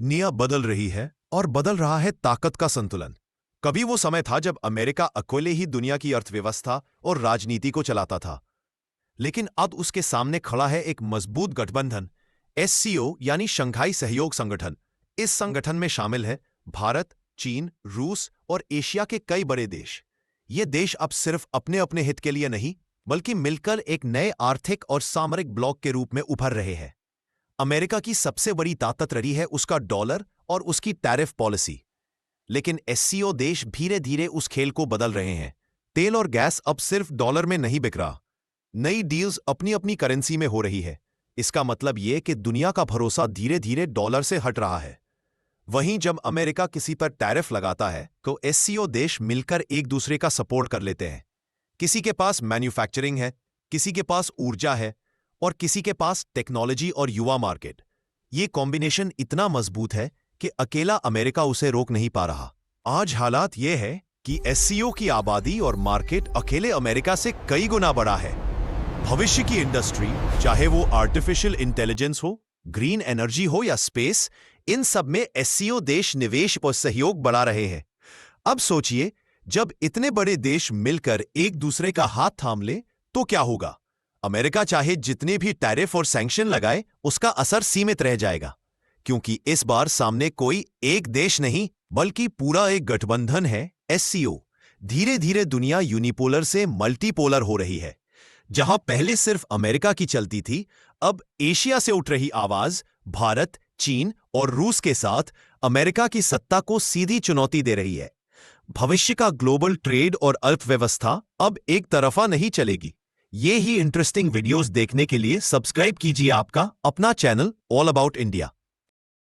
दुनिया बदल रही है और बदल रहा है ताकत का संतुलन। कभी वो समय था जब अमेरिका अकेले ही दुनिया की अर्थव्यवस्था और राजनीति को चलाता था, लेकिन अब उसके सामने खड़ा है एक मजबूत गठबंधन, एससीओ यानी शंघाई सहयोग संगठन। इस संगठन में शामिल है भारत, चीन, रूस और एशिया के कई बड़े देश। ये देश अब सिर्फ अपने अपने हित के लिए नहीं, बल्कि मिलकर एक नए आर्थिक और सामरिक ब्लॉक के रूप में उभर रहे हैं। अमेरिका की सबसे बड़ी ताकत रही है उसका डॉलर और उसकी टैरिफ पॉलिसी, लेकिन एससीओ देश धीरे धीरे उस खेल को बदल रहे हैं। तेल और गैस अब सिर्फ डॉलर में नहीं बिक रहा, नई डील्स अपनी अपनी करेंसी में हो रही है। इसका मतलब यह कि दुनिया का भरोसा धीरे धीरे डॉलर से हट रहा है। वहीं जब अमेरिका किसी पर टैरिफ लगाता है तो एससीओ देश मिलकर एक दूसरे का सपोर्ट कर लेते हैं। किसी के पास मैन्युफैक्चरिंग है, किसी के पास ऊर्जा है और किसी के पास टेक्नोलॉजी और युवा मार्केट। ये कॉम्बिनेशन इतना मजबूत है कि अकेला अमेरिका उसे रोक नहीं पा रहा। आज हालात ये है कि एससीओ की आबादी और मार्केट अकेले अमेरिका से कई गुना बड़ा है। भविष्य की इंडस्ट्री, चाहे वो आर्टिफिशियल इंटेलिजेंस हो, ग्रीन एनर्जी हो या स्पेस, इन सब में एससीओ देश निवेश और सहयोग बढ़ा रहे हैं। अब सोचिए, जब इतने बड़े देश मिलकर एक दूसरे का हाथ थाम ले तो क्या होगा। अमेरिका चाहे जितने भी टैरिफ और सैंक्शन लगाए, उसका असर सीमित रह जाएगा, क्योंकि इस बार सामने कोई एक देश नहीं बल्कि पूरा एक गठबंधन है, एससीओ। धीरे धीरे दुनिया यूनिपोलर से मल्टीपोलर हो रही है। जहां पहले सिर्फ अमेरिका की चलती थी, अब एशिया से उठ रही आवाज भारत, चीन और रूस के साथ अमेरिका की सत्ता को सीधी चुनौती दे रही है। भविष्य का ग्लोबल ट्रेड और अर्थव्यवस्था अब एक तरफा नहीं चलेगी। ये ही इंटरेस्टिंग वीडियोस देखने के लिए सब्सक्राइब कीजिए आपका अपना चैनल ऑल अबाउट इंडिया।